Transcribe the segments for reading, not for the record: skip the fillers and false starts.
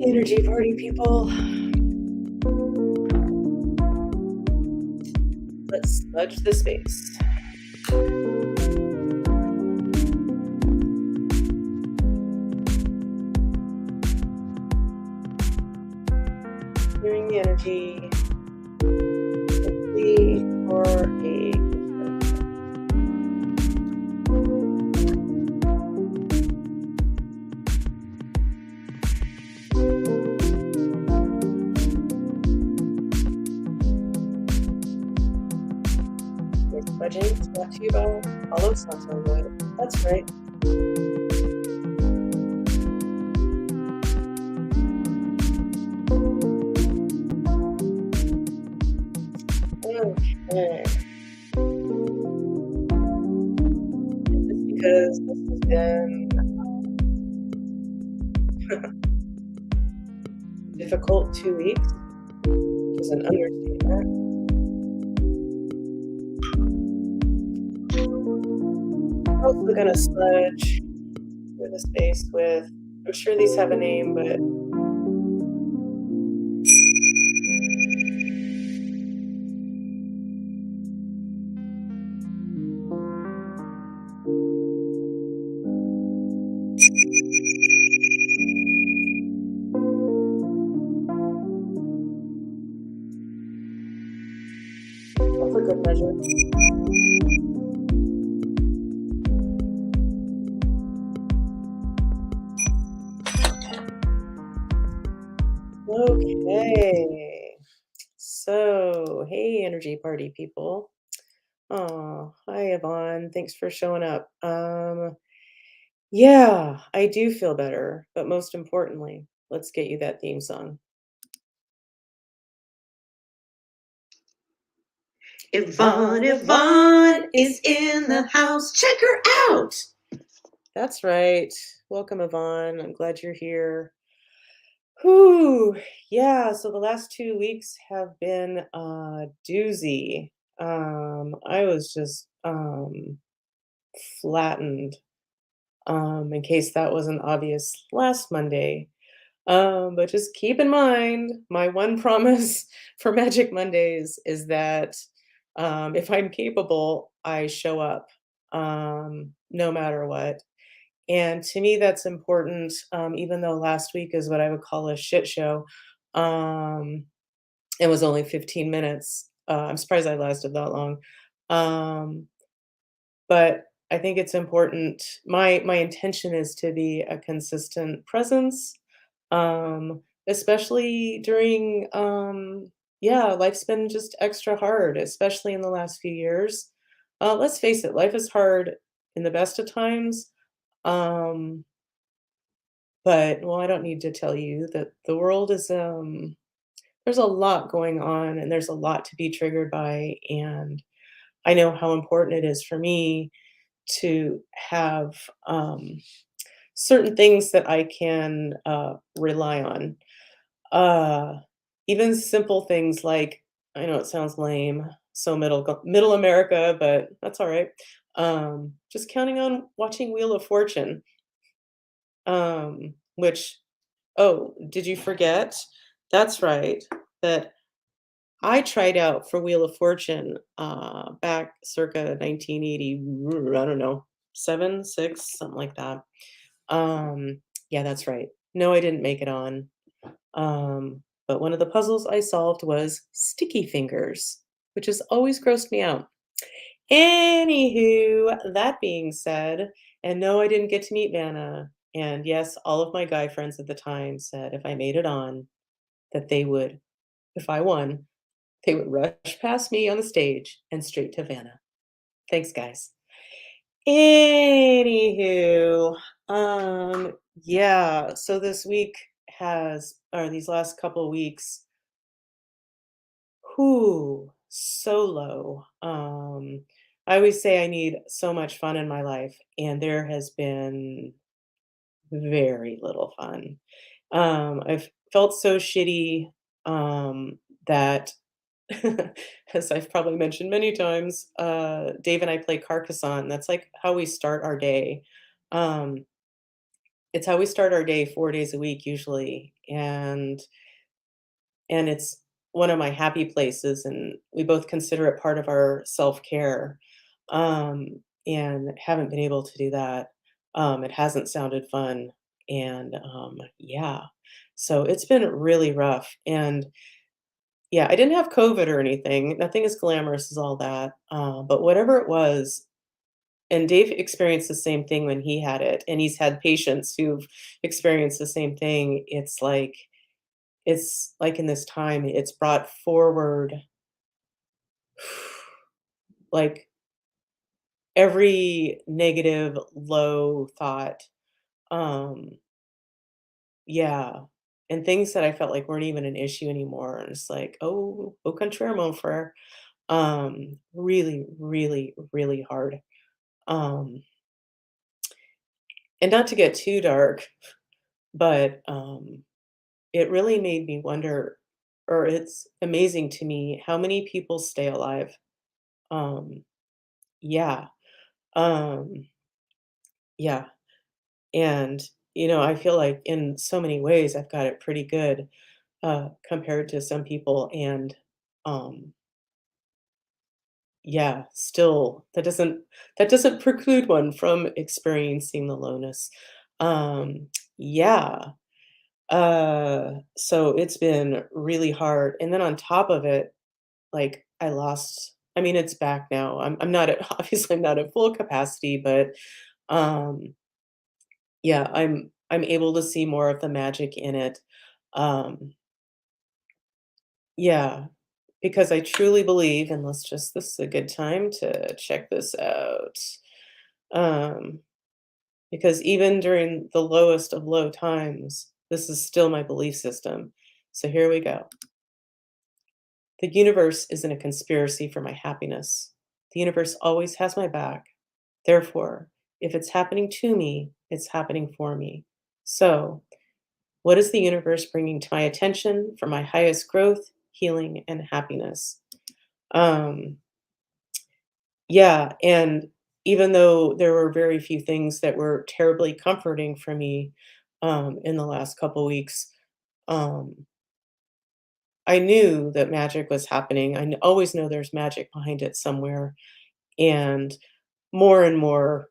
Energy party people. Let's smudge the space. Clearing the energy. Hopefully for a smudging is brought to you by Hollow Santo Wood. That's right. Okay. Just because this has been difficult 2 weeks, which is an understatement. Also gonna smudge through the space with, I'm sure these have a name, but that's a good measure. Okay. So, hey, energy party people. Oh, hi, Yvonne. Thanks for showing up. Yeah, I do feel better, but most importantly, let's get you that theme song. Yvonne is in the house. Check her out. That's right. Welcome, Yvonne. I'm glad you're here. Whew. Yeah, so the last 2 weeks have been a doozy. I was just flattened, in case that wasn't obvious last Monday. But just keep in mind, my one promise for Magic Mondays is that if I'm capable, I show up no matter what. And to me, that's important, even though last week is what I would call a shit show. Um, it was only 15 minutes. I'm surprised I lasted that long. Um, but I think it's important. My intention is to be a consistent presence, especially during yeah, life's been just extra hard, especially in the last few years. Let's face it, life is hard in the best of times. Um, but well, I don't need to tell you that the world is there's a lot going on and there's a lot to be triggered by, and I know how important it is for me to have certain things that I can rely on. Uh, even simple things like, I know it sounds lame, so middle America, but that's all right. Just counting on watching Wheel of Fortune, which, oh, did you forget? That's right. That I tried out for Wheel of Fortune back circa 1980. I don't know, 7, 6, something like that. Yeah, that's right. No, I didn't make it on. But one of the puzzles I solved was sticky fingers, which has always grossed me out. Anywho, that being said, and no, I didn't get to meet Vanna. And yes, all of my guy friends at the time said if I made it on, that they would, if I won, they would rush past me on the stage and straight to Vanna. Thanks, guys. Anywho, yeah, so this week has, or these last couple weeks, whoo, so low. I always say I need so much fun in my life, and there has been very little fun. I've felt so shitty that, as I've probably mentioned many times, Dave and I play Carcassonne. That's like how we start our day. Um, it's how we start our day 4 days a week usually, and it's one of my happy places, and we both consider it part of our self-care, and haven't been able to do that. It hasn't sounded fun, and, yeah. So it's been really rough, and yeah, I didn't have COVID or anything, nothing as glamorous as all that, but whatever it was, and Dave experienced the same thing when he had it, and he's had patients who've experienced the same thing. It's like in this time, it's brought forward, like, every negative, low thought, um, yeah, and things that I felt like weren't even an issue anymore, and it's like, "Oh, au contraire, mon frère." Really, really, really hard, um, and not to get too dark, but, it really made me wonder, or it's amazing to me how many people stay alive. Um, yeah, um, yeah, and, I feel like in so many ways I've got it pretty good, compared to some people, and, um, yeah, still, that doesn't preclude one from experiencing the lowness. Um, yeah, so it's been really hard, and then on top of it, like, I mean, it's back now. I'm not at obviously, I'm not at full capacity, but, um, yeah, I'm able to see more of the magic in it. Um, yeah, because I truly believe, and this is a good time to check this out. Um, because even during the lowest of low times, this is still my belief system. So here we go. The universe isn't a conspiracy for my happiness. The universe always has my back. Therefore, if it's happening to me, it's happening for me. So, what is the universe bringing to my attention for my highest growth, healing, and happiness? Um, yeah, and even though there were very few things that were terribly comforting for me, in the last couple weeks, um, I knew that magic was happening. Always know there's magic behind it somewhere, and more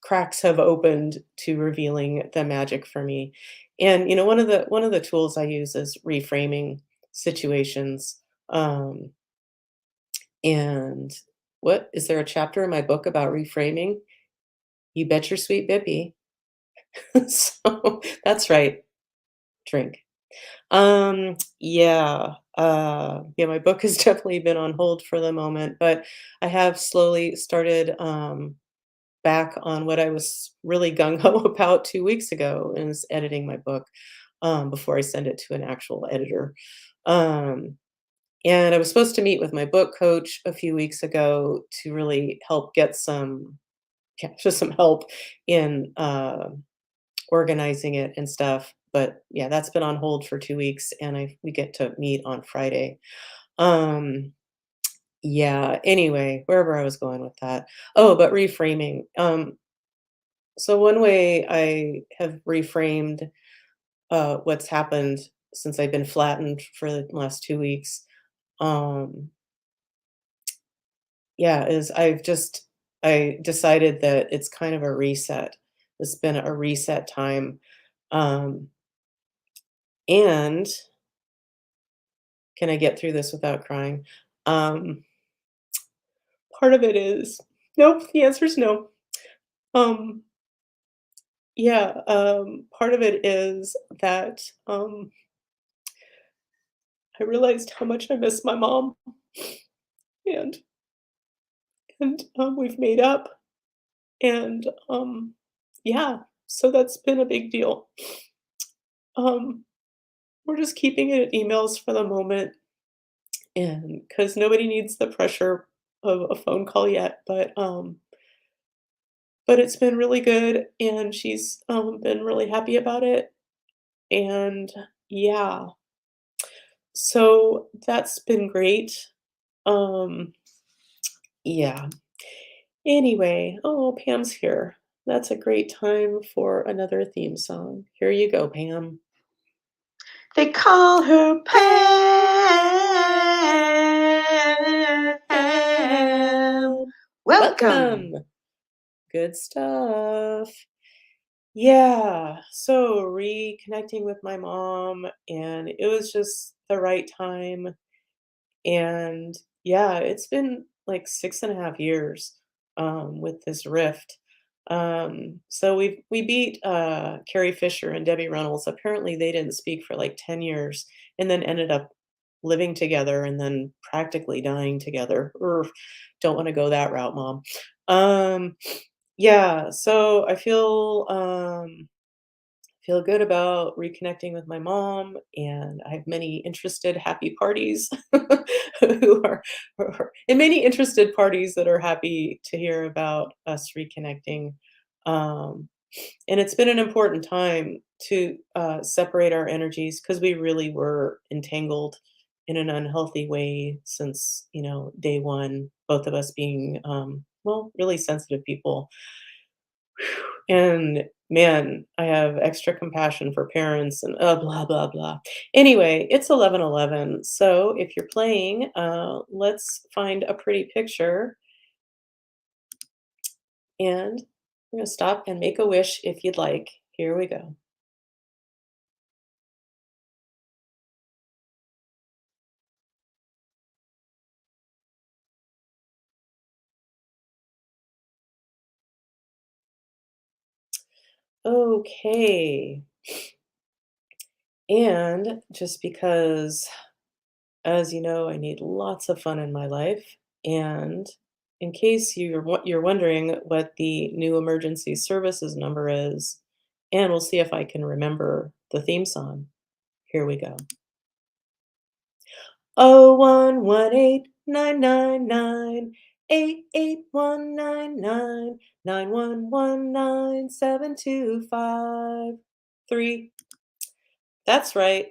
cracks have opened to revealing the magic for me. And one of the tools I use is reframing situations. Um, and what is there a chapter in my book about reframing? You bet your sweet bippy. So that's right. Drink. Yeah. Yeah, my book has definitely been on hold for the moment, but I have slowly started back on what I was really gung ho about 2 weeks ago, and is editing my book before I send it to an actual editor. Um, and I was supposed to meet with my book coach a few weeks ago to really help get yeah, just some help in organizing it and stuff. But yeah, that's been on hold for 2 weeks, and we get to meet on Friday. Um, yeah. Anyway, wherever I was going with that. Oh, but reframing. So one way I have reframed, what's happened since I've been flattened for the last 2 weeks, um, yeah, is I decided that it's kind of a reset. It's been a reset time, um, and can I get through this without crying? Um, part of it is nope, the answer is no. Um, yeah, part of it is that, I realized how much I miss my mom, and we've made up, and, yeah, so that's been a big deal. Um, we're just keeping it at emails for the moment, and because nobody needs the pressure of a phone call yet, but it's been really good, and she's, been really happy about it, and yeah, so that's been great. Um, yeah. Anyway, oh, Pam's here. That's a great time for another theme song. Here you go, Pam. They call her Pam. Pam. Welcome. Welcome. Good stuff. Yeah, so reconnecting with my mom, and it was just the right time. And yeah, it's been like 6.5 years with this rift. So we beat Carrie Fisher and Debbie Reynolds. Apparently, they didn't speak for like 10 years and then ended up living together and then practically dying together. Ugh, don't want to go that route, mom. Um, yeah, so I feel good about reconnecting with my mom, and I have many interested happy parties who and many interested parties that are happy to hear about us reconnecting. Um, and it's been an important time to separate our energies because we really were entangled in an unhealthy way since day one. Both of us being well, really sensitive people. And man, I have extra compassion for parents and blah blah blah. Anyway, it's 11:11. So if you're playing, let's find a pretty picture and we're gonna stop and make a wish if you'd like. Here we go. Okay. And just because, as you know, I need lots of fun in my life. And in case you're wondering what the new emergency services number is, and we'll see if I can remember the theme song. Here we go. 011899988199725. That's right.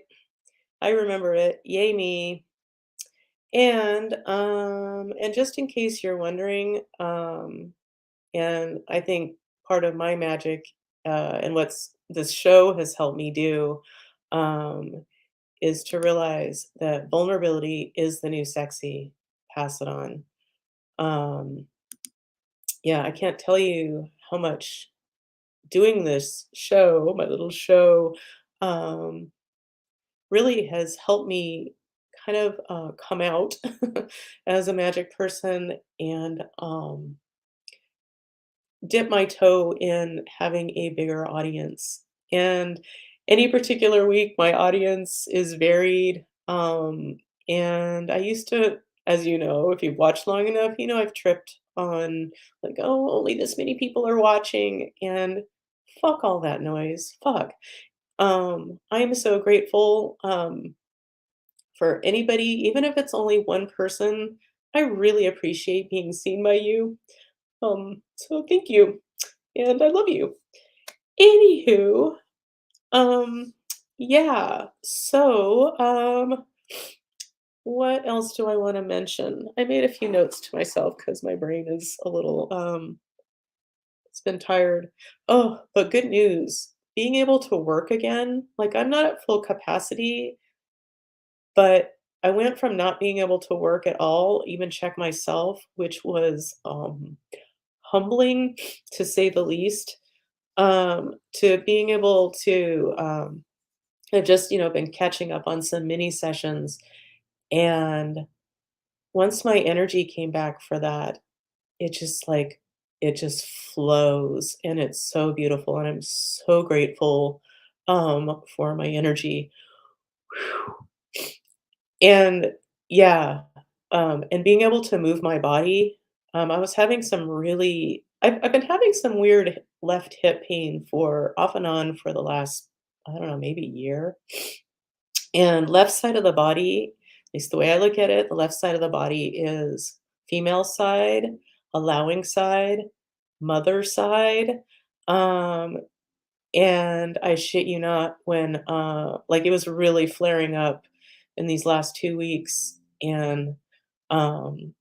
I remember it. Yay me. And just in case you're wondering, and I think part of my magic, and what's this show has helped me do, um, is to realize that vulnerability is the new sexy. Pass it on. Um, yeah, I can't tell you how much doing this show, my little show, um, really has helped me kind of come out as a magic person and dip my toe in having a bigger audience. And any particular week, my audience is varied. And I used to, as you know, if you've watched long enough, I've tripped on like, oh, only this many people are watching. And fuck all that noise. Fuck. I am so grateful for anybody, even if it's only one person. I really appreciate being seen by you. So thank you. And I love you. Anywho, um, yeah. So, what else do I want to mention? I made a few notes to myself because my brain is a little, it's been tired. Oh, but good news. Being able to work again, like I'm not at full capacity, but I went from not being able to work at all, even check myself, which was humbling to say the least, to being able to I've just, been catching up on some mini sessions. And once my energy came back for that, it just like, it just flows and it's so beautiful. And I'm so grateful for my energy. And yeah, and being able to move my body, I was having some really, I've been having some weird left hip pain for off and on for the last, I don't know, maybe year. And left side of the body, at least the way I look at it, the left side of the body is female side, allowing side, mother side. Um, and I shit you not, when like it was really flaring up in these last 2 weeks and um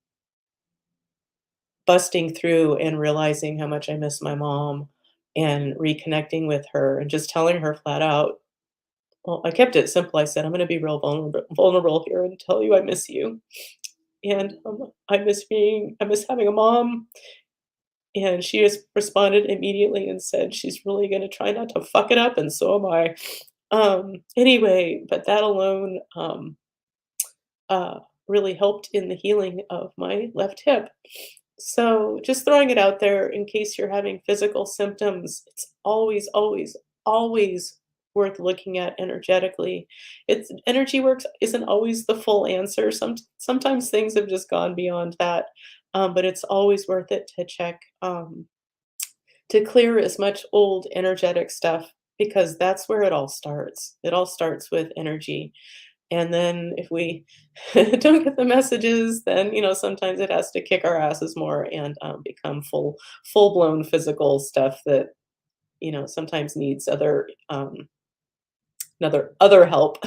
busting through and realizing how much I miss my mom. and reconnecting with her and just telling her flat out. Well, I kept it simple. I said, "I'm gonna be real vulnerable here and tell you I miss you, and, I miss having a mom." And she just responded immediately and said she's really gonna try not to fuck it up, and so am I. Anyway, but that alone, uh, really helped in the healing of my left hip. So just throwing it out there in case you're having physical symptoms, it's always, always, always worth looking at energetically. It's energy works isn't always the full answer. Sometimes things have just gone beyond that. But it's always worth it to check to clear as much old energetic stuff because that's where it all starts. It all starts with energy. And then if we don't get the messages, then, sometimes it has to kick our asses more and, become full-blown physical stuff that, sometimes needs other help.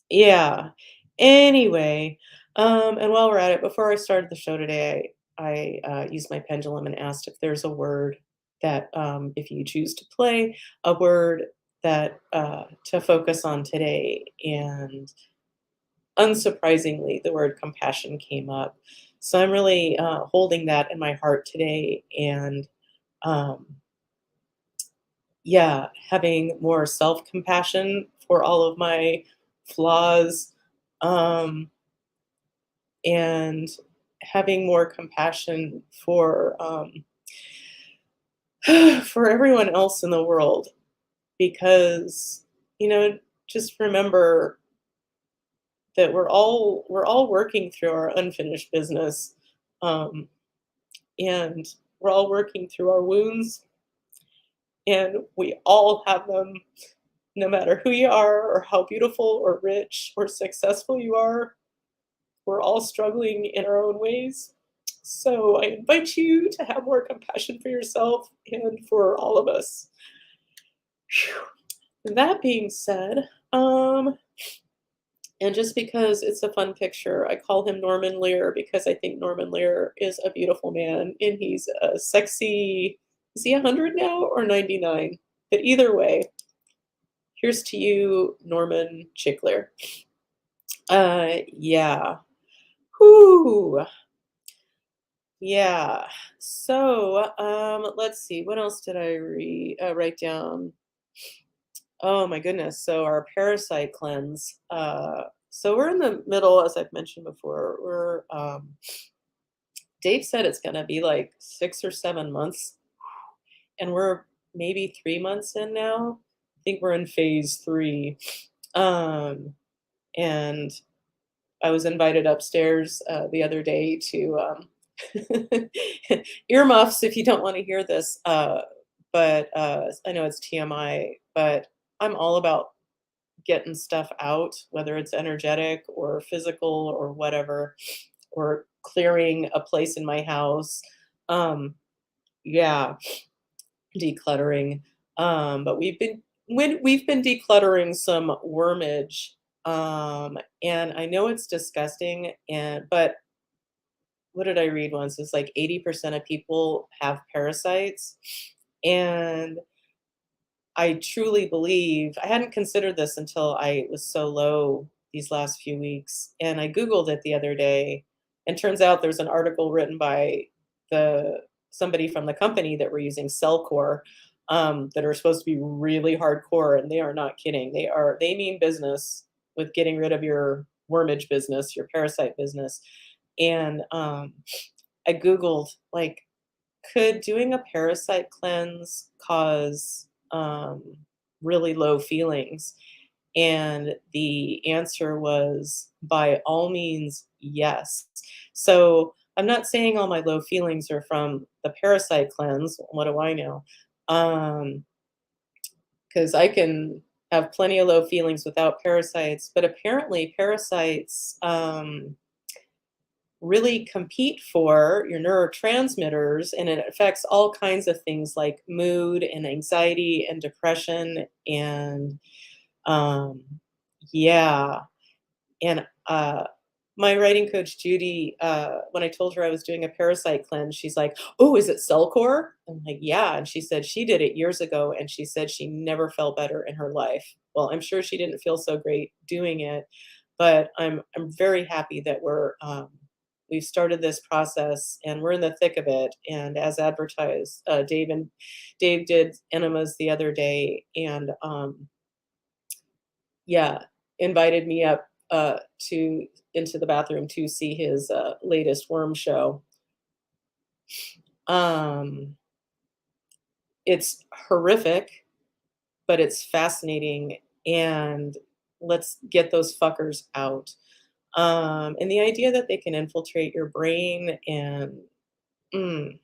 Yeah. Anyway, and while we're at it, before I started the show today, I used my pendulum and asked if there's a word that, if you choose to play, a word that, to focus on today, and unsurprisingly, the word compassion came up. So I'm really holding that in my heart today and um, yeah, having more self compassion for all of my flaws um, and having more compassion for for everyone else in the world because just remember that we're all working through our unfinished business, um, and we're all working through our wounds, and we all have them, no matter who you are or how beautiful or rich or successful you are. We're all struggling in our own ways. So I invite you to have more compassion for yourself and for all of us. Phew. That being said, and just because it's a fun picture, I call him Norman Lear because I think Norman Lear is a beautiful man and he's a sexy. Is he 100 now or 99? But either way, here's to you, Norman Chick Lear. Yeah. Whoo. Yeah. So, let's see. What else did I write down? Oh my goodness. So our parasite cleanse. So we're in the middle, as I've mentioned before. Dave said it's gonna be like 6 or 7 months, and we're maybe 3 months in now. I think we're in phase three. Um, and I was invited upstairs the other day to earmuffs if you don't want to hear this. But I know it's TMI, but I'm all about getting stuff out, whether it's energetic or physical or whatever, or clearing a place in my house. Um, yeah, decluttering. But we've been decluttering some wormage, and I know it's disgusting, but what did I read once? It's like 80% of people have parasites, and I truly believe I hadn't considered this until I was so low these last few weeks, and I Googled it the other day, and turns out there's an article written by the somebody from the company that we're using, Cellcore, that are supposed to be really hardcore, and they are not kidding. They mean business with getting rid of your wormage business, your parasite business, and I Googled like could doing a parasite cleanse cause really low feelings? And the answer was by all means, yes. So I'm not saying all my low feelings are from the parasite cleanse. What do I know? Because I can have plenty of low feelings without parasites, but apparently parasites really compete for your neurotransmitters, and it affects all kinds of things like mood and anxiety and depression and um yeah and My writing coach, Judy, when I told her I was doing a parasite cleanse, she's like, "Oh, is it Cellcore?" I'm like, "Yeah." And she said she did it years ago, and she said she never felt better in her life. Well, I'm sure she didn't feel so great doing it, but I'm very happy that we've started this process and we're in the thick of it. And as advertised, Dave did enemas the other day, and yeah, invited me up to into the bathroom to see his latest worm show. Um, it's horrific, but it's fascinating, and let's get those fuckers out. And the idea that they can infiltrate your brain and mm,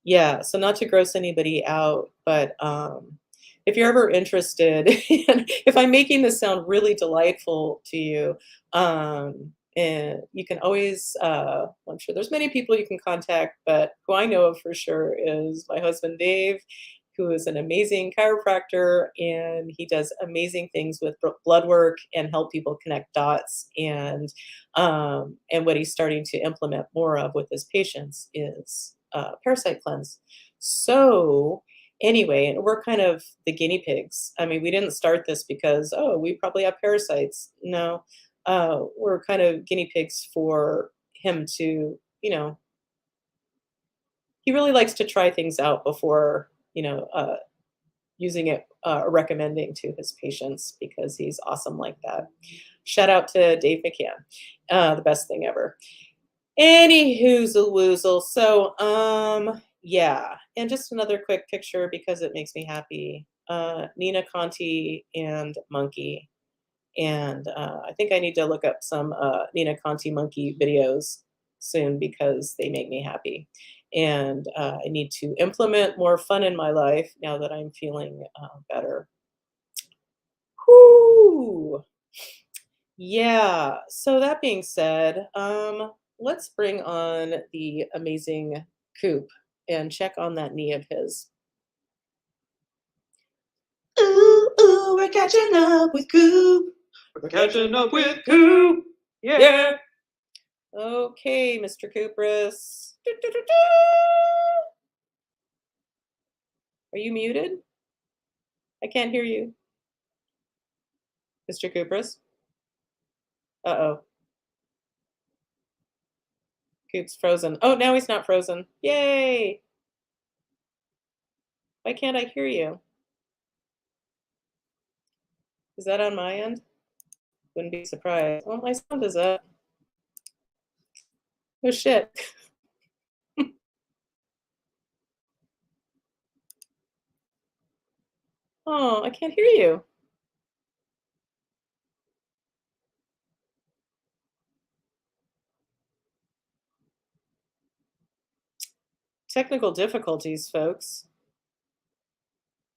yeah, so not to gross anybody out, but, if you're ever interested and if I'm making this sound really delightful to you, and you can always, well, I'm sure there's many people you can contact, but who I know of for sure is my husband, Dave, who is an amazing chiropractor, and he does amazing things with blood work and help people connect dots, and what he's starting to implement more of with his patients is parasite cleanse. So, anyway, and we're kind of the guinea pigs. I mean, we didn't start this because, oh, we probably have parasites. No, we're kind of guinea pigs for him to, he really likes to try things out before, using it or recommending to his patients because he's awesome like that. Shout out to Dave McCann, the best thing ever. Any hoozle woozle. So, yeah. And just another quick picture because it makes me happy. Nina Conti and Monkey. And I think I need to look up some Nina Conti Monkey videos soon because they make me happy. And I need to implement more fun in my life now that I'm feeling better. Whoo! Yeah. So that being said, let's bring on the amazing Coop and check on that knee of his. Ooh, ooh, we're catching up with Koop. We're catching up with Koop. Yeah. Okay, Mr. Cooperus. Are you muted? I can't hear you. Mr. Cooperus? Uh-oh. Coop's frozen. Oh, now he's not frozen. Yay! Why can't I hear you? Is that on my end? Wouldn't be surprised. Well, my sound is up. Oh, shit. Oh, I can't hear you. Technical difficulties, folks.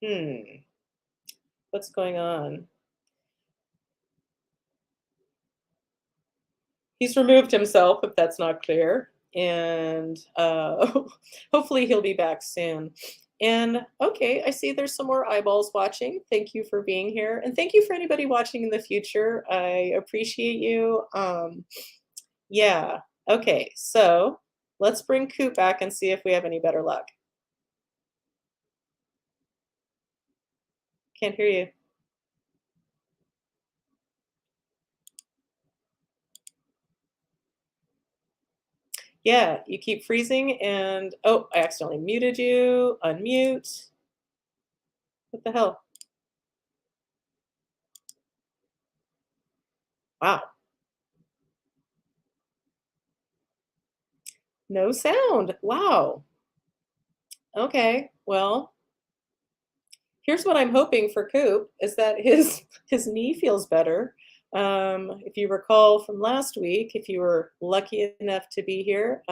Hmm. What's going on? He's removed himself, if that's not clear. And hopefully he'll be back soon. And okay, I see there's some more eyeballs watching. Thank you for being here. And thank you for anybody watching in the future. I appreciate you. Yeah. Okay, so let's bring Coop back and see if we have any better luck. Can't hear you. Yeah, you keep freezing and oh, I accidentally muted you. Unmute. What the hell? Wow. No sound. Wow. Okay. Well, here's what I'm hoping for Coop is that his knee feels better. If you recall from last week, if you were lucky enough to be here,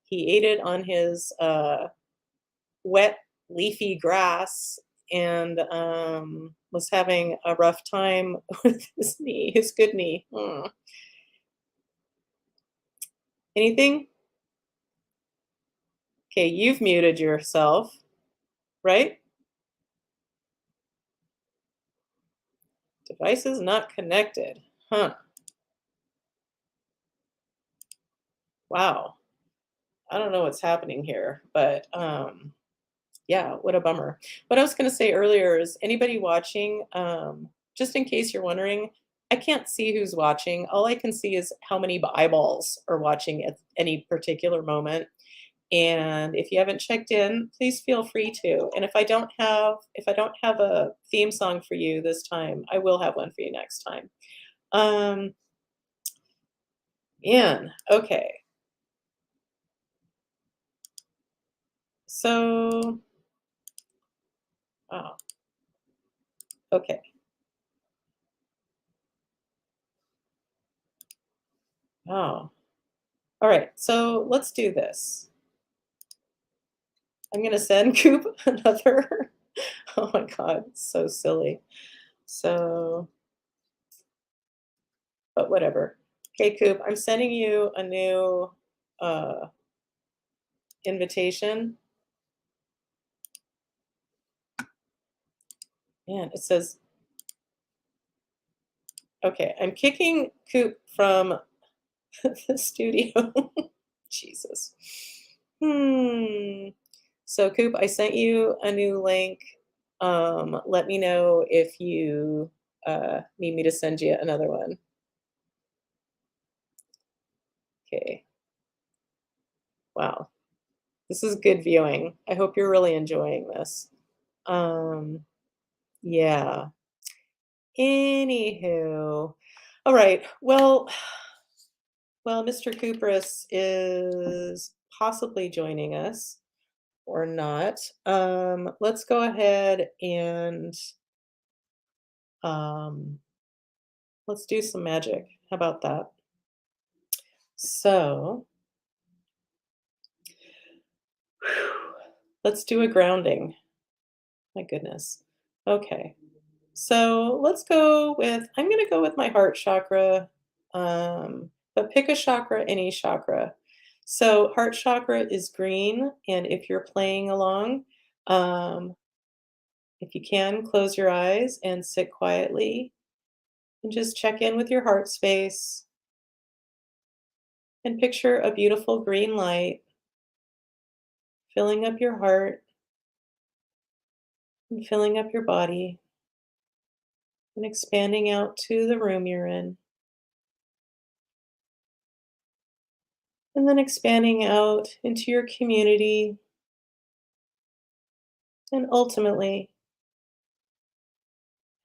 he ate it on his wet, leafy grass and was having a rough time with his knee, his good knee. Anything? Okay, you've muted yourself, right? Devices not connected. Huh. Wow. I don't know what's happening here, but yeah, what a bummer. What I was going to say earlier is anybody watching, just in case you're wondering, I can't see who's watching. All I can see is how many eyeballs are watching at any particular moment. And if you haven't checked in, please feel free to. And if I don't have a theme song for you this time, I will have one for you next time. Um, okay. So, wow. Okay. Wow. All right. So let's do this. I'm gonna send Coop another. Oh my God, it's so silly. So, but whatever. Okay, Coop, I'm sending you a new uh, invitation. Man, it says, okay, I'm kicking Coop from the studio. Jesus. Hmm. So, Coop, I sent you a new link. Let me know if you need me to send you another one. Okay. Wow. This is good viewing. I hope you're really enjoying this. Um, yeah. Anywho. All right. Well, Mr. Kupris is possibly joining us or not. Let's go ahead and um, let's do some magic. How about that? So, let's do a grounding. My goodness. Okay. So let's go with, I'm going to go with my heart chakra, but pick a chakra, any chakra. So heart chakra is green. And if you're playing along, um, if you can, close your eyes and sit quietly and just check in with your heart space and picture a beautiful green light filling up your heart and filling up your body and expanding out to the room you're in. And then expanding out into your community and ultimately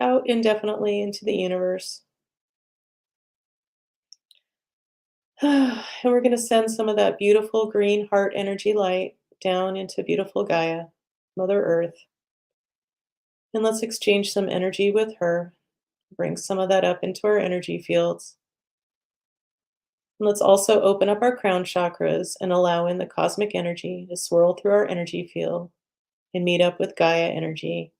out indefinitely into the universe. And we're going to send some of that beautiful green heart energy light down into beautiful Gaia, Mother Earth. And let's exchange some energy with her. Bring some of that up into our energy fields. And let's also open up our crown chakras and allow in the cosmic energy to swirl through our energy field and meet up with Gaia energy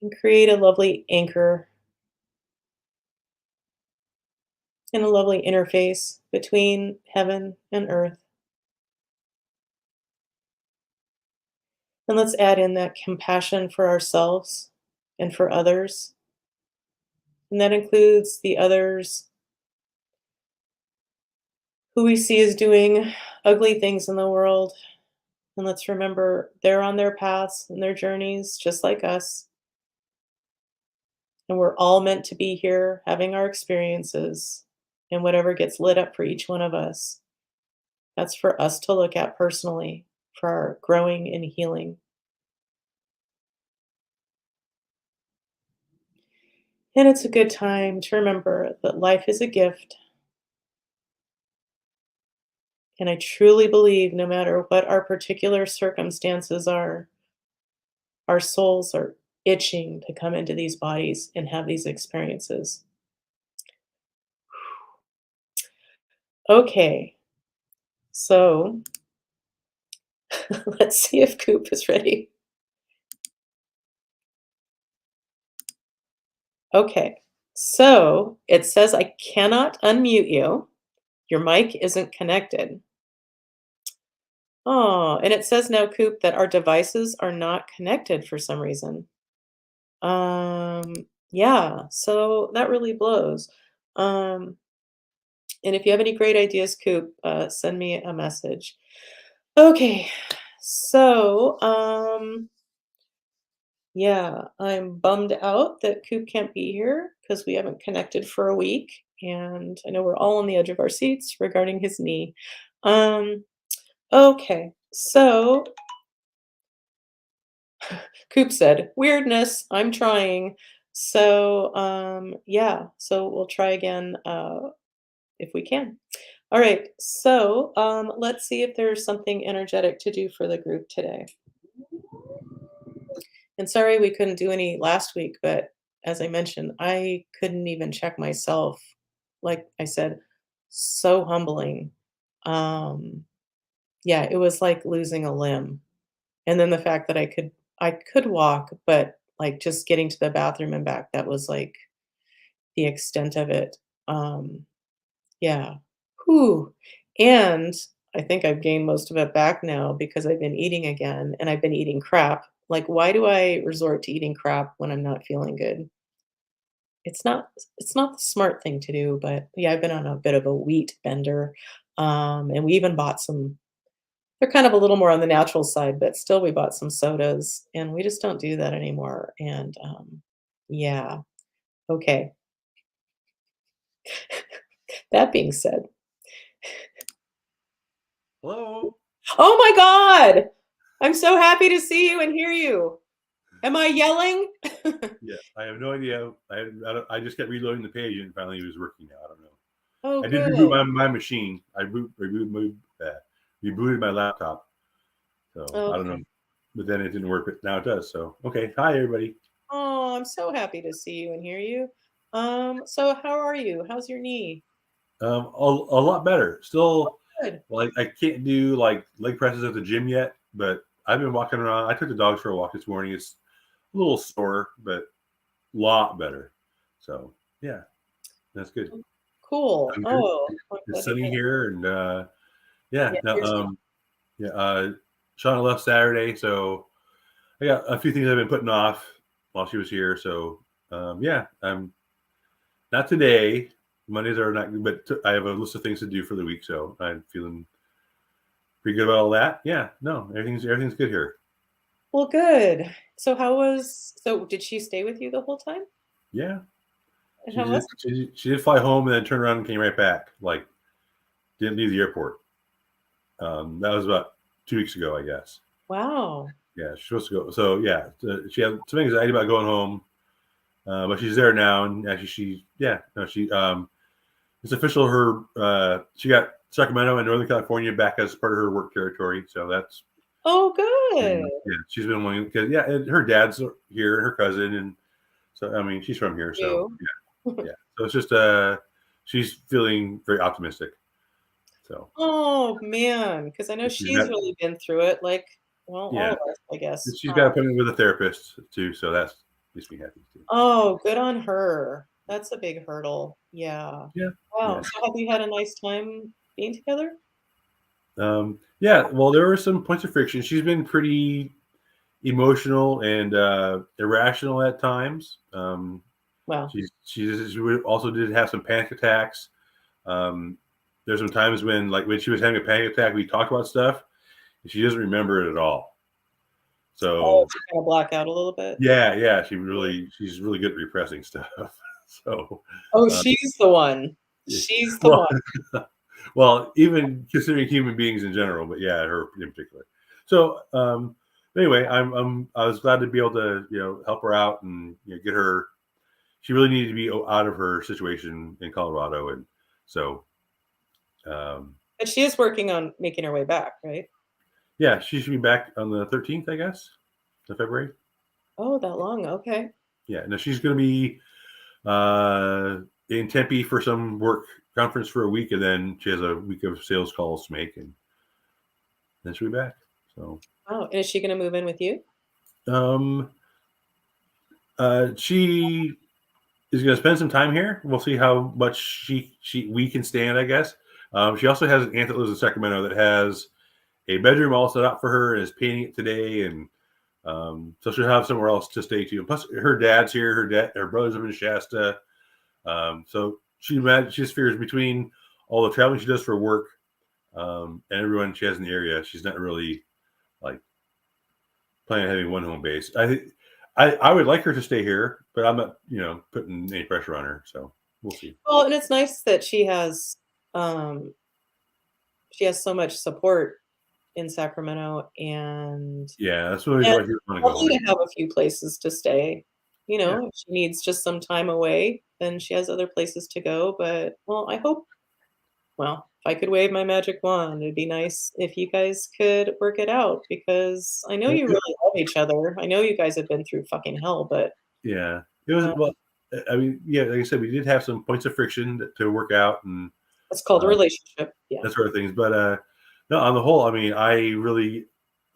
and create a lovely anchor and a lovely interface between heaven and earth. And let's add in that compassion for ourselves and for others. And that includes the others who we see as doing ugly things in the world. And let's remember they're on their paths and their journeys just like us. And we're all meant to be here having our experiences. And whatever gets lit up for each one of us, that's for us to look at personally for our growing and healing. And it's a good time to remember that life is a gift. And I truly believe no matter what our particular circumstances are, our souls are itching to come into these bodies and have these experiences. Okay, so let's see if Coop is ready. Okay, so it says I cannot unmute you. Your mic isn't connected. Oh, and it says now, Coop, that our devices are not connected for some reason. Um, yeah, so that really blows. Um, And if you have any great ideas, Coop, send me a message. Okay, so yeah, I'm bummed out that Coop can't be here because we haven't connected for a week, and I know we're all on the edge of our seats regarding his knee. Um, okay, so Coop said, "Weirdness, I'm trying." So, yeah, so we'll try again if we can. All right, so let's see if there's something energetic to do for the group today. And sorry we couldn't do any last week, but as I mentioned, I couldn't even check myself. Like I said, so humbling. Um, yeah, it was like losing a limb. And then the fact that I could walk, but like just getting to the bathroom and back, that was like the extent of it. Um, yeah. Whew. And I think I've gained most of it back now because I've been eating again and I've been eating crap. Like, why do I resort to eating crap when I'm not feeling good? It's not it's not the smart thing to do, but yeah, I've been on a bit of a wheat bender. And we even bought some they're kind of a little more on the natural side, but still we bought some sodas and we just don't do that anymore. And yeah, okay. That being said, Hello. oh my God! I'm so happy to see you and hear you. Am I yelling? Yeah, I have no idea. I just kept reloading the page and finally it was working now. I don't know. Oh, I did good. reboot my machine. Rebooted my laptop. So I don't know. Okay. But then it didn't work, but now it does. So okay. Hi everybody. Oh, I'm so happy to see you and hear you. So how are you? How's your knee? A lot better. Still, Good. like I can't do like leg presses at the gym yet, but I've been walking around. I took the dogs for a walk this morning. It's a little sore, but a lot better. So yeah, that's good. Cool. I'm good. Oh, I'm It's glad to sunny hear. here, and yeah, Yeah, no, here's yeah. Shauna left Saturday, so I got a few things I've been putting off while she was here. So yeah, I'm not today. Mondays are not, but I have a list of things to do for the week, so I'm feeling pretty good about all that. Yeah, no, everything's good here. well, good. So did she stay with you the whole time? Yeah, And how was it? she did fly home and then turned around and came right back. Like didn't leave the airport. That was about 2 weeks ago, I guess. Wow. Yeah, she's supposed to go. So yeah, she had some anxiety about going home, but she's there now, and actually she yeah no she it's official. Her she got Sacramento and Northern California back as part of her work territory. So that's Oh, good. yeah, she's been wanting because yeah, and her dad's here and her cousin, and so I mean she's from here, so You. yeah. So it's just she's feeling very optimistic. So Oh, man, because I know she's she's got really been through it, like, well, all yeah, of us, I guess. she's got an appointment with a therapist too, so that's makes me happy too. Oh, good on her. That's a big hurdle. Yeah. Yeah, Wow. yeah. So have you had a nice time being together? Yeah, well, there were some points of friction. She's been pretty emotional and irrational at times. Wow. She also did have some panic attacks. Um, there's some times when she was having a panic attack, we talked about stuff, and she doesn't remember it at all. Oh, So she kinda black out a little bit? yeah, she's really good at repressing stuff. So Oh, uh, she's the one. She's the well, one. well, even considering human beings in general, but yeah, her in particular. So anyway, I was glad to be able to help her out and get her. She really needed to be out of her situation in Colorado, and so um, But she is working on making her way back, right? yeah, she should be back on the 13th, I guess, of February. Oh, that long, okay. Yeah, no, she's going to be in Tempe for some work conference for a week, and then she has a week of sales calls to make, and then she'll be back. So, Oh, and is she gonna move in with you? um, she is going to spend some time here. We'll see how much we can stand, I guess. She also has an aunt that lives in Sacramento that has a bedroom all set up for her and is painting it today, and so she'll have somewhere else to stay too. And plus, her dad's here. Her brother's up in Shasta. So she just figures between all the traveling she does for work, and everyone she has in the area, she's not really like planning on having one home base. I would like her to stay here, but I'm not, putting any pressure on her. So we'll see. Well, and it's nice that um, she has so much support in Sacramento, Yeah, that's one reason and why she doesn't want to go lovely home. to have a few places to stay. Yeah, If she needs just some time away, then she has other places to go, but, well, if I could wave my magic wand, it'd be nice if you guys could work it out because I know you really love each other. I know you guys have been through fucking hell, but, yeah. It was uh, well. I mean, yeah, like I said, we did have some points of friction to work out and it's called a uh, relationship. Yeah. that sort of things. But no, on the whole, I mean, I really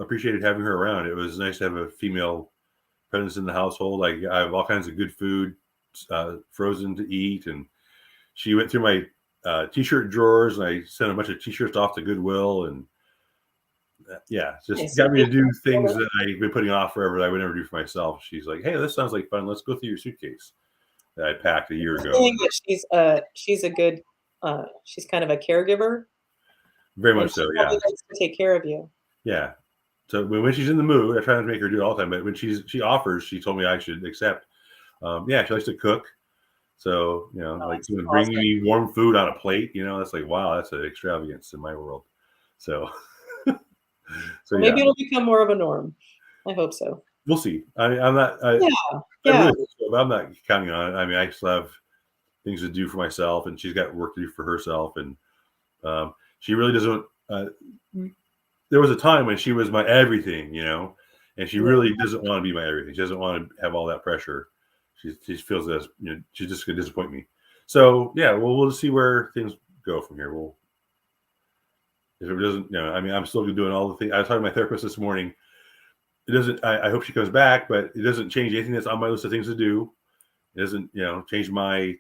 appreciated having her around. It was nice to have a female presence in the household. Like I have all kinds of good food, frozen to eat, and she went through my t-shirt drawers, and I sent a bunch of t-shirts off to Goodwill, and yeah, just Nice. got me to do things that I've been putting off forever that I would never do for myself. She's like, "Hey, this sounds like fun. Let's go through your suitcase that I packed a year ago." Feeling that she's a good, she's kind of a caregiver, Very and much she so, probably yeah, likes to take care of you. yeah. So when she's in the mood, I try not to make her do it all the time. But when she offers, she told me I should accept. Yeah, she likes to cook. So Oh, like that's bringing awesome. me warm food on a plate, that's like wow, that's an extravagance in my world. So so Well, yeah, maybe it'll become more of a norm. I hope so. we'll see. I'm not. Yeah, I yeah. really hope so, but I'm not counting on it. I mean, I still have things to do for myself, and she's got work to do for herself, and she really doesn't. There was a time when she was my everything, and she Yeah. really doesn't want to be my everything. She doesn't want to have all that pressure. She feels that she's just gonna disappoint me. So yeah, well, we'll just see where things go from here. We'll if it doesn't, I mean, I'm still doing all the things. I was talking to my therapist this morning. It doesn't. I hope she comes back, but it doesn't change anything that's on my list of things to do. It doesn't, change my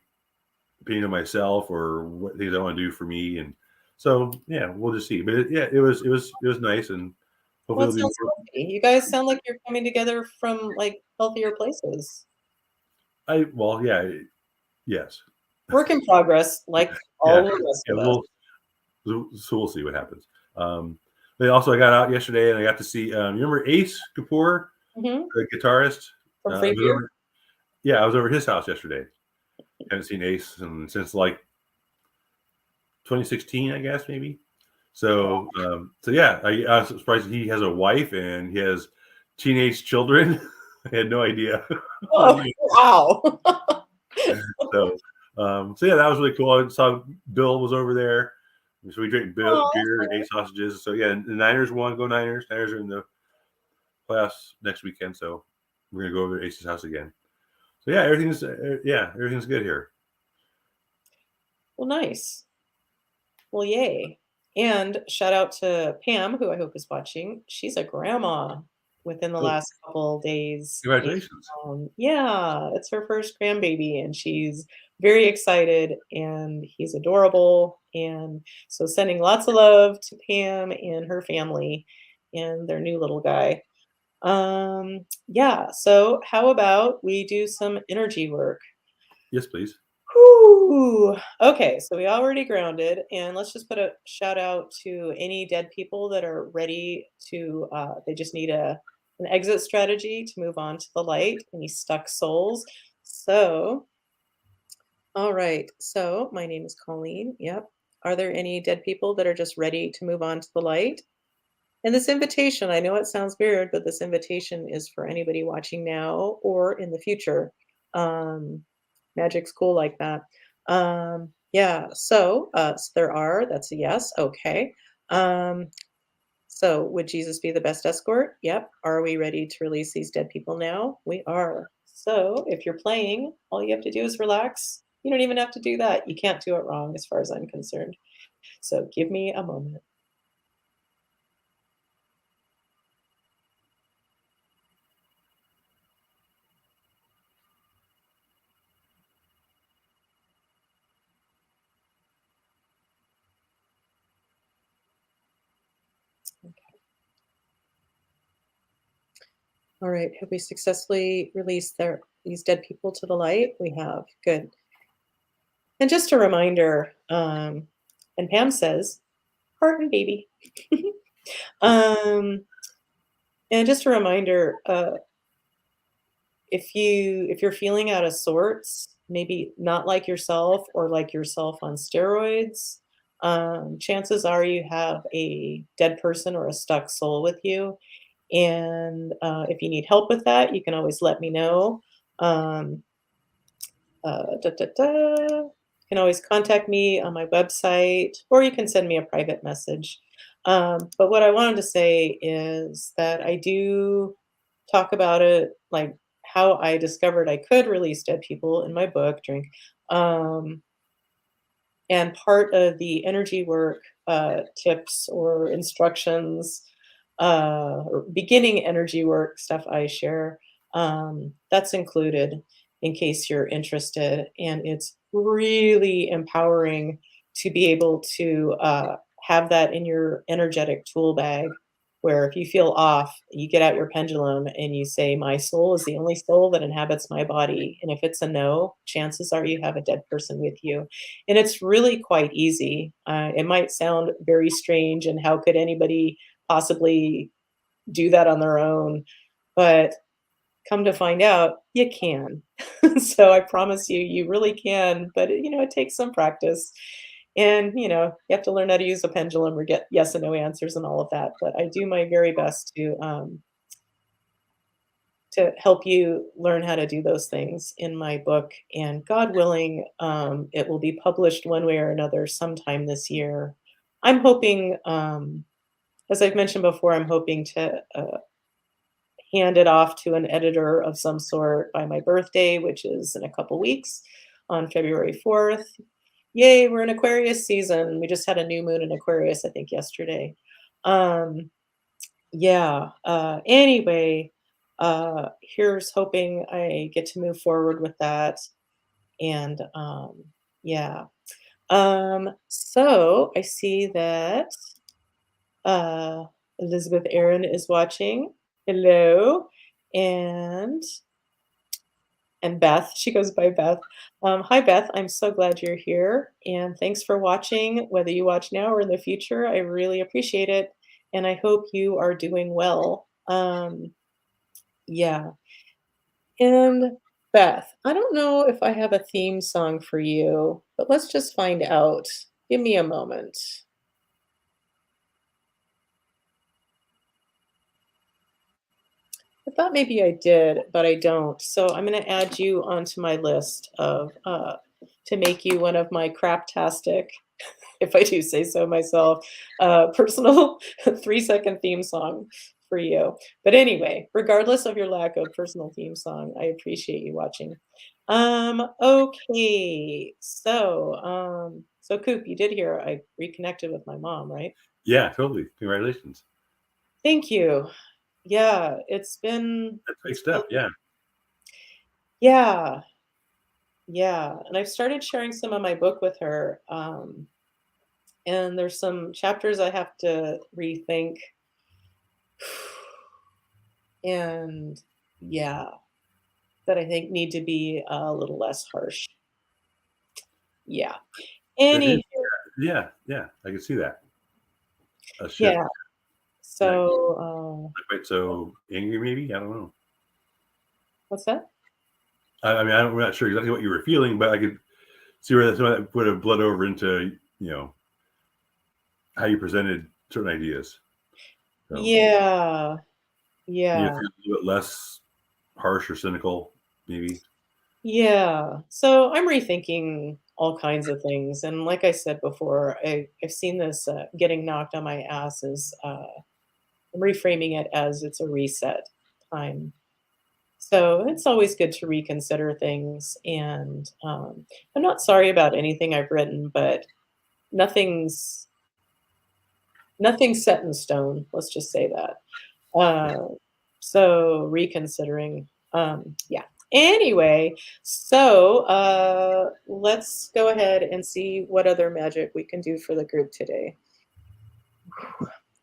opinion of myself or what things I want to do for me. And so, yeah, we'll just see. But it was nice, and Well, hopefully it it'll be sounds more. healthy. You guys sound like you're coming together from, like, healthier places. Well, yeah, yes, Work in progress, like yeah, all the rest yeah. of us. So we'll see what happens. But also, I got out yesterday and I got to see. You remember Ace Kapoor, Mhm. the guitarist? From I Free was Beer? over. Yeah, I was over at his house yesterday. Haven't seen Ace since like 2016, I guess maybe. So yeah, I was surprised he has a wife and he has teenage children. I had no idea. Oh, wow. so so yeah, that was really cool. I saw Bill was over there. So we drank Aw, beer and ate sausages. So yeah, the Niners won. Go Niners! Niners are in the playoffs next weekend. So we're gonna go over to Ace's house again. So yeah, everything's good here. well, nice. Well, yay. And shout out to Pam, who I hope is watching. She's a grandma within the Oh, last couple days. congratulations! Yeah, it's her first grandbaby, and she's very excited, and he's adorable. And so, sending lots of love to Pam and her family and their new little guy. Yeah, so how about we do some energy work? Yes, please. Whew. Okay, so we already grounded, and let's just put a shout out to any dead people that are ready to. They just need an exit strategy to move on to the light. Any stuck souls. So, all right. So my name is Colleen. Yep. Are there any dead people that are just ready to move on to the light? And this invitation, I know it sounds weird, but this invitation is for anybody watching now or in the future. Um, Magic's cool like that. Yeah, so there are, that's a yes. Okay. Um, so would Jesus be the best escort? Yep. Are we ready to release these dead people now? We are. So if you're playing, all you have to do is relax. You don't even have to do that. You can't do it wrong as far as I'm concerned. So give me a moment. All right. Have we successfully released these dead people to the light? We have. Good. And just a reminder, And Pam says, heart and baby. um, and just a reminder, if you're feeling out of sorts, maybe not like yourself or like yourself on steroids, chances are you have a dead person or a stuck soul with you. And if you need help with that, you can always let me know. Um, da, da, da. You can always contact me on my website, or you can send me a private message. But what I wanted to say is that I do talk about it, like how I discovered I could release dead people in my book, Drink. Um, and part of the energy work tips or instructions, or beginning energy work stuff I share, that's included in case you're interested. And it's really empowering to be able to have that in your energetic tool bag. Where if you feel off, you get out your pendulum and you say, my soul is the only soul that inhabits my body. And if it's a no, chances are you have a dead person with you, and it's really quite easy. It might sound very strange, and how could anybody possibly do that on their own? But come to find out, you can. So I promise you, you really can. But it takes some practice, and you have to learn how to use a pendulum or get yes and no answers and all of that. But I do my very best to help you learn how to do those things in my book. And God willing, it will be published one way or another sometime this year. I'm hoping, as I've mentioned before, I'm hoping to hand it off to an editor of some sort by my birthday, which is in a couple weeks on February 4th. Yay, we're in Aquarius season. We just had a new moon in Aquarius, I think, yesterday. Um, yeah, anyway, here's hoping I get to move forward with that, and, yeah. So I see that, uh, Elizabeth Aaron is watching. Hello, and Beth, she goes by Beth. Hi, Beth, I'm so glad you're here, and thanks for watching, whether you watch now or in the future. I really appreciate it, and I hope you are doing well. Yeah. And Beth, I don't know if I have a theme song for you, but let's just find out. Give me a moment. I thought maybe I did, but I don't. So I'm going to add you onto my list of to make you one of my craptastic, if I do say so myself, personal 3-second theme song for you. But anyway, regardless of your lack of personal theme song, I appreciate you watching. Okay, so Coop, you did hear I reconnected with my mom, right? Yeah, totally. Congratulations. Thank you. Yeah, it's been That's a big step. Yeah. yeah, yeah, and I've started sharing some of my book with her, and there's some chapters I have to rethink, and yeah, that I think need to be a little less harsh. Yeah. That is, Any yeah, yeah. I can see that. A shift. yeah. Yeah. So, Not quite so angry, maybe. I don't know. what's that? I mean, I'm not sure exactly what you were feeling, but I could see where some of that would have bled over into, how you presented certain ideas. So Yeah. you Yeah. feel a little bit less harsh or cynical, maybe. Yeah. So I'm rethinking all kinds of things. And like I said before, I've seen this getting knocked on my ass as I'm reframing it as it's a reset time. So it's always good to reconsider things. And I'm not sorry about anything I've written, but nothing's nothing's set in stone. Let's just say that. Uh, so reconsidering. Yeah. Anyway, so let's go ahead and see what other magic we can do for the group today.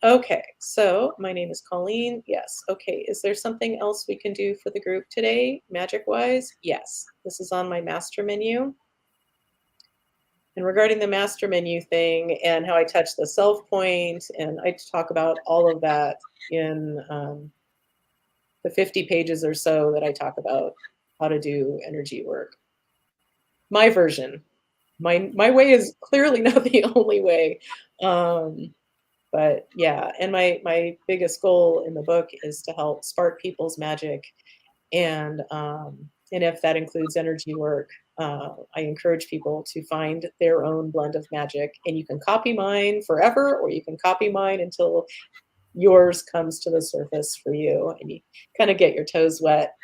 Okay, so my name is Colleen. Yes. Okay, is there something else we can do for the group today, magic wise? Yes. This is on my master menu. And regarding the master menu thing and how I touch the self point, and I talk about all of that in the 50 pages or so that I talk about how to do energy work. My version. My way is clearly not the only way. Um, but yeah, and my biggest goal in the book is to help spark people's magic, and if that includes energy work, I encourage people to find their own blend of magic, and you can copy mine forever, or you can copy mine until yours comes to the surface for you, and you kind of get your toes wet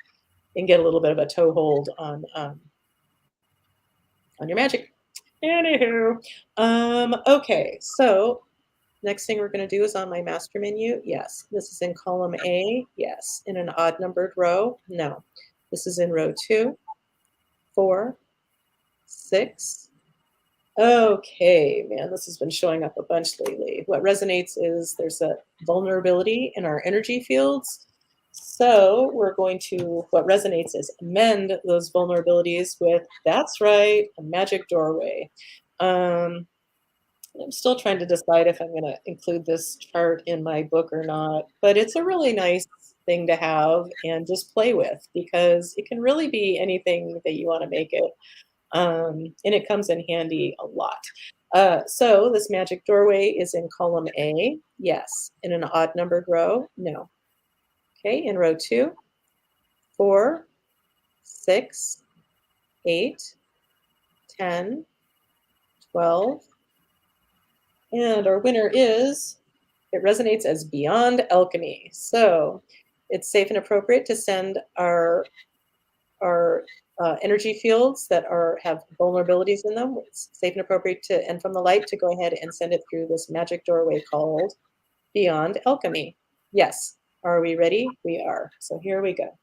and get a little bit of a toehold on your magic. Anywho, okay, so next thing we're going to do is on my master menu. Yes. This is in column A. Yes. In an odd numbered row. No. This is in row 2, 4, 6. Okay, man, this has been showing up a bunch lately. What resonates is there's a vulnerability in our energy fields. So we're going to, what resonates is mend those vulnerabilities with, that's right, a magic doorway. I'm still trying to decide if I'm going to include this chart in my book or not, but it's a really nice thing to have and just play with, because it can really be anything that you want to make it. And it comes in handy a lot. So this magic doorway is in column A. Yes. In an odd numbered row? No. Okay. In row 2, 4, 6, 8, 10, 12. And our winner is, it resonates as beyond alchemy. So it's safe and appropriate to send our energy fields that have vulnerabilities in them. It's safe and appropriate to, and from the light, to go ahead and send it through this magic doorway called beyond alchemy. Yes. Are we ready? We are. So here we go.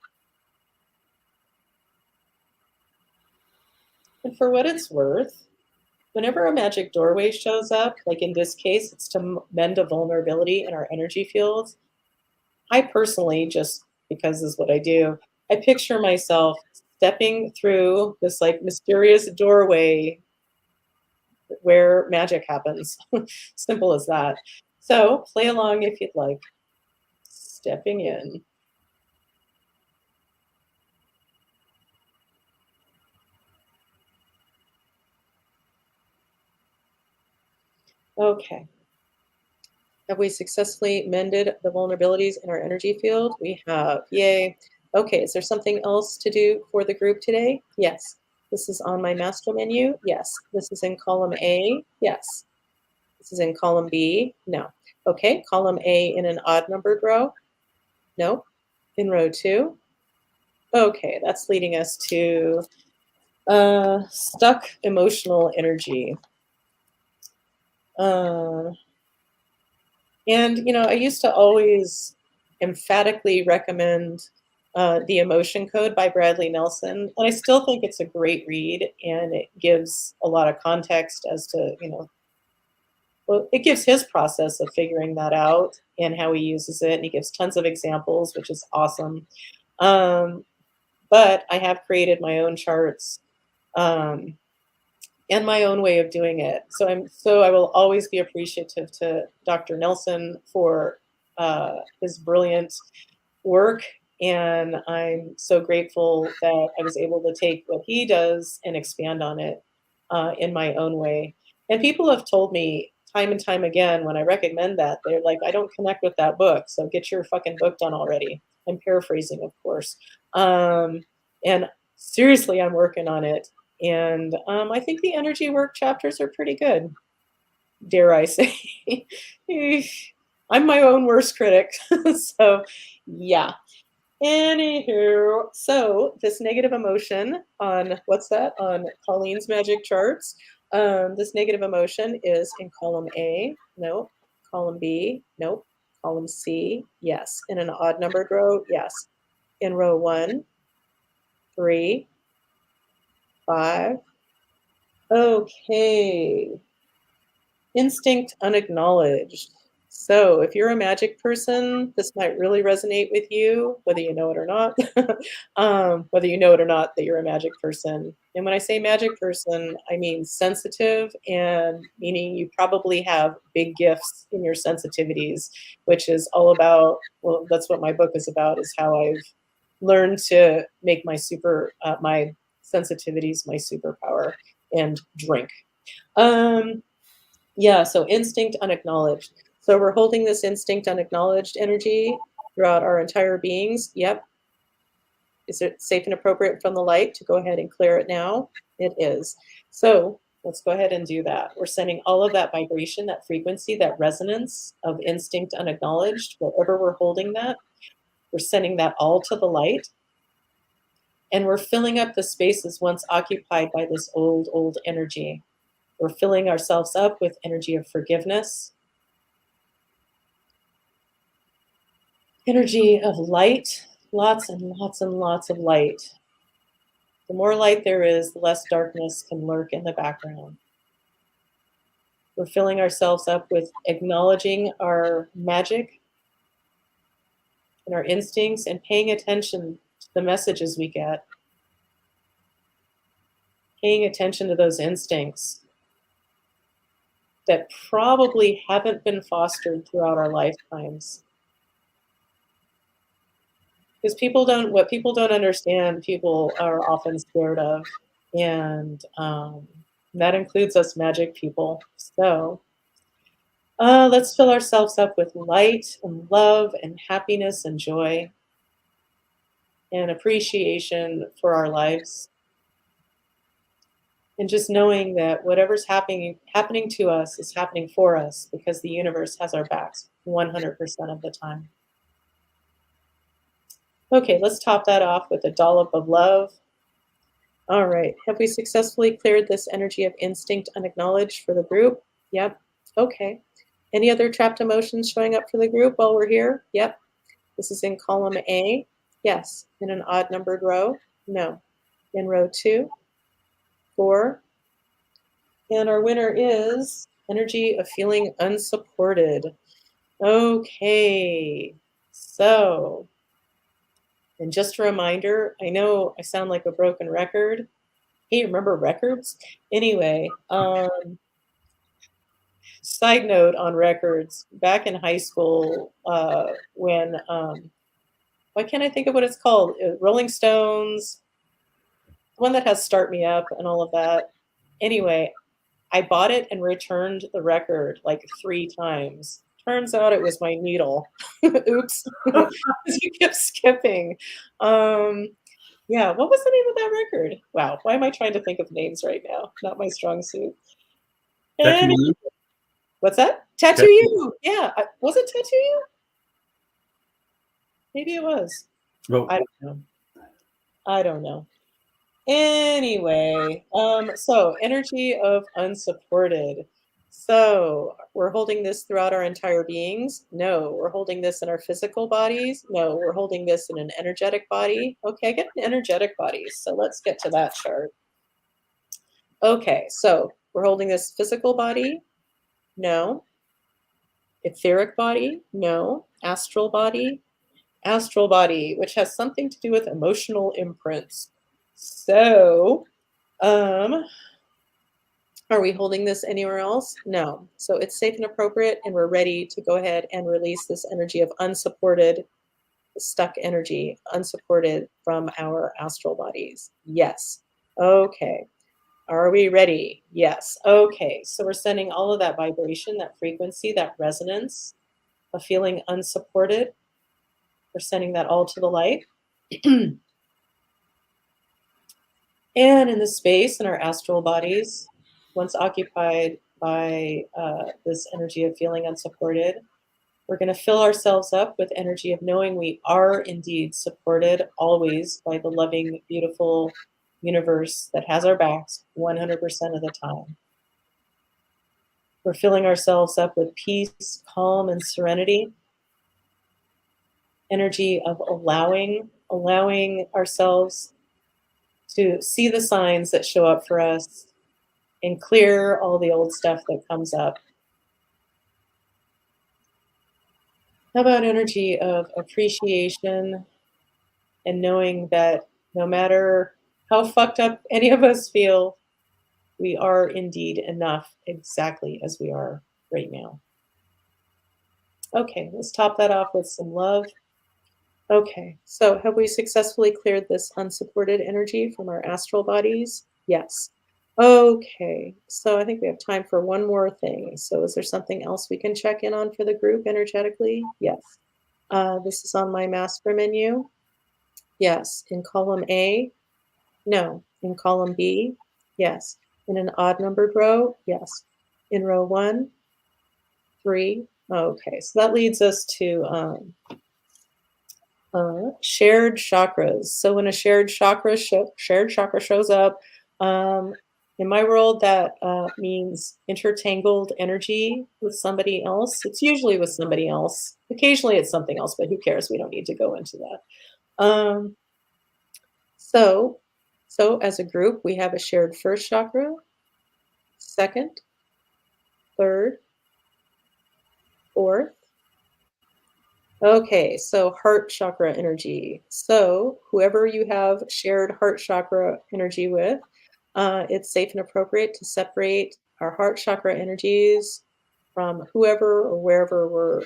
And for what it's worth, whenever a magic doorway shows up, like in this case, it's to mend a vulnerability in our energy fields. I personally, just because this is what I do, I picture myself stepping through this like mysterious doorway where magic happens. Simple as that. So play along if you'd like. Stepping in. Okay. Have we successfully mended the vulnerabilities in our energy field? We have. Yay. Okay, is there something else to do for the group today? Yes. This is on my master menu? Yes. This is in column A? Yes. This is in column B? No. Okay, column A in an odd numbered row? No. In row 2? Okay, that's leading us to stuck emotional energy. And, I used to always emphatically recommend The Emotion Code by Bradley Nelson. And I still think it's a great read, and it gives a lot of context as to, well, it gives his process of figuring that out and how he uses it. And he gives tons of examples, which is awesome. But I have created my own charts. And my own way of doing it. So I will always be appreciative to Dr. Nelson for his brilliant work, and I'm so grateful that I was able to take what he does and expand on it in my own way. And people have told me time and time again when I recommend that, they're like, I don't connect with that book, so get your fucking book done already. I'm paraphrasing, of course. And seriously, I'm working on it. And I think the energy work chapters are pretty good, dare I say. I'm my own worst critic. So, yeah. Anywho, so this negative emotion on, what's that? On Colleen's magic charts. This negative emotion is in column A. Nope. Column B. Nope. Column C. Yes. In an odd numbered row. Yes. In row 1, 3, 5. Okay. Instinct unacknowledged. So, if you're a magic person, this might really resonate with you, whether you know it or not. Whether you know it or not that you're a magic person. And when I say magic person, I mean sensitive, and meaning you probably have big gifts in your sensitivities, which is all about, well, that's what my book is about, is how I've learned to make my sensitivities my superpower and drink. Um, yeah, so instinct unacknowledged. So we're holding this instinct unacknowledged energy throughout our entire beings. Yep. Is it safe and appropriate from the light to go ahead and clear it now? It is. So let's go ahead and do that. We're sending all of that vibration, that frequency, that resonance of instinct unacknowledged, wherever we're holding that, we're sending that all to the light. And we're filling up the spaces once occupied by this old, old energy. We're filling ourselves up with energy of forgiveness, energy of light, lots and lots and lots of light. The more light there is, the less darkness can lurk in the background. We're filling ourselves up with acknowledging our magic and our instincts and paying attention to the messages we get. Paying attention to those instincts that probably haven't been fostered throughout our lifetimes. Because what people don't understand, people are often scared of. And that includes us magic people. So let's fill ourselves up with light and love and happiness and joy and appreciation for our lives. And just knowing that whatever's happening to us is happening for us because the universe has our backs 100% of the time. Okay, let's top that off with a dollop of love. All right, have we successfully cleared this energy of instinct unacknowledged for the group? Yep. Okay. Any other trapped emotions showing up for the group while we're here? Yep. This is in column A. Yes. In an odd numbered row? No. In row 2, 4. And our winner is energy of feeling unsupported. Okay. So, and just a reminder, I know I sound like a broken record. Hey, remember records? Anyway, side note on records, back in high school, when, why can't I think of what it's called? Rolling Stones, the one that has Start Me Up and all of that. Anyway, I bought it and returned the record like 3 times. Turns out it was my needle. Oops. 'Cause you kept skipping. Yeah, what was the name of that record? Wow, why am I trying to think of names right now? Not my strong suit. Tattoo And you? what's that? Tattoo Tattoo. You. Yeah, was it Tattoo You? Maybe it was. Well, I don't know. I don't know. Anyway, so energy of unsupported. So we're holding this throughout our entire beings? No. We're holding this in our physical bodies? No. We're holding this in an energetic body? Okay, I get an energetic body. So let's get to that chart. Okay, so we're holding this physical body? No. Etheric body? No. Astral body? Astral body, which has something to do with emotional imprints. So, are we holding this anywhere else? No. So it's safe and appropriate, and we're ready to go ahead and release this energy of unsupported, stuck energy, unsupported from our astral bodies. Yes. Okay. Are we ready? Yes. Okay. So we're sending all of that vibration, that frequency, that resonance of feeling unsupported. We're sending that all to the light. And in the space in our astral bodies, once occupied by this energy of feeling unsupported, we're going to fill ourselves up with energy of knowing we are indeed supported always by the loving, beautiful universe that has our backs 100% of the time. We're filling ourselves up with peace, calm, and serenity. Energy of allowing ourselves to see the signs that show up for us and clear all the old stuff that comes up. How about energy of appreciation and knowing that no matter how fucked up any of us feel, we are indeed enough exactly as we are right now. Okay, let's top that off with some love. Okay, so have we successfully cleared this unsupported energy from our astral bodies? Yes. Okay, so I think we have time for one more thing. So is there something else we can check in on for the group energetically? Yes. This is on my master menu. Yes. In column A? No. In column B? Yes. In an odd numbered row? Yes. In row 1? 3? Okay, so that leads us to shared chakras. So when a shared chakra shows up, um, in my world, that means intertangled energy with somebody else. It's usually with somebody else. Occasionally, it's something else, but who cares? We don't need to go into that. So, so as a group, we have a shared first chakra, second, third, fourth. Okay, so heart chakra energy. So whoever you have shared heart chakra energy with, it's safe and appropriate to separate our heart chakra energies from whoever or wherever we're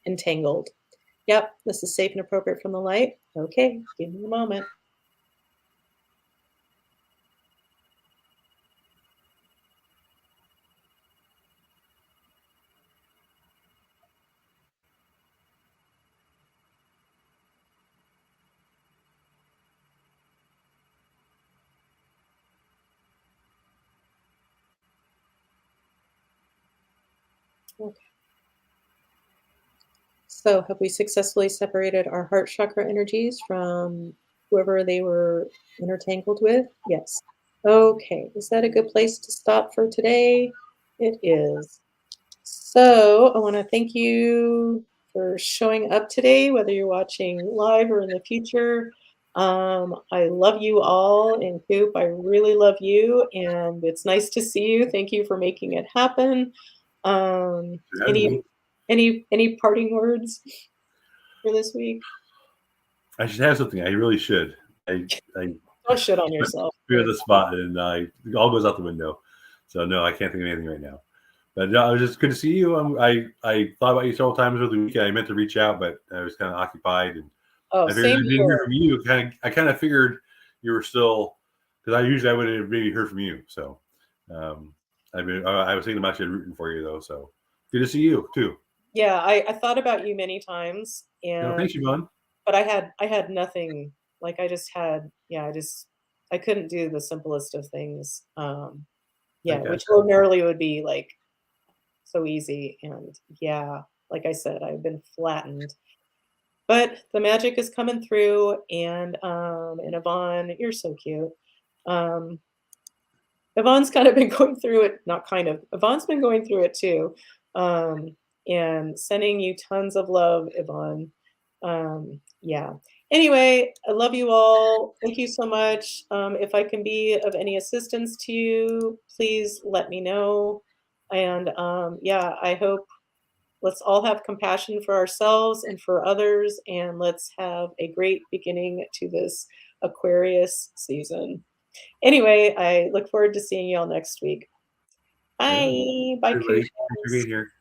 entangled. Yep, this is safe and appropriate from the light. Okay, give me a moment. Okay. So have we successfully separated our heart chakra energies from whoever they were intertangled with? Yes. Okay, is that a good place to stop for today? It is. So I want to thank you for showing up today, whether you're watching live or in the future. I love you all, and Koop, I really love you, and it's nice to see you. Thank you for making it happen. Um, For having any me. any parting words for this week? I should have something. I really should. I Don't shit on yourself. fear the spot, and it all goes out the window. So no, I can't think of anything right now. But no, it was just good to see you. I thought about you several times over the weekend. I meant to reach out, but I was kind of occupied, and Oh, I figured same I didn't hear here. from you. I kind of figured you were still, because I would have maybe heard from you. So I was thinking about you rooting for you though. So good to see you too. Yeah, I thought about you many times, No, and thanks, Yvonne. but I had nothing. Like I just had, yeah, I couldn't do the simplest of things. I Yeah, which gotcha. ordinarily would be like so easy. And yeah, like I said, I've been flattened. But the magic is coming through, and Yvonne, you're so cute. Um, Yvonne's kind of been going through it, not kind of. Yvonne's been going through it too. Um, and sending you tons of love, Yvonne. Yeah. Anyway, I love you all. Thank you so much. If I can be of any assistance to you, please let me know. And yeah, I hope let's all have compassion for ourselves and for others, and let's have a great beginning to this Aquarius season. Anyway, I look forward to seeing you all next week. Yeah. Bye. Bye, Everybody, thanks for being Coopers. here.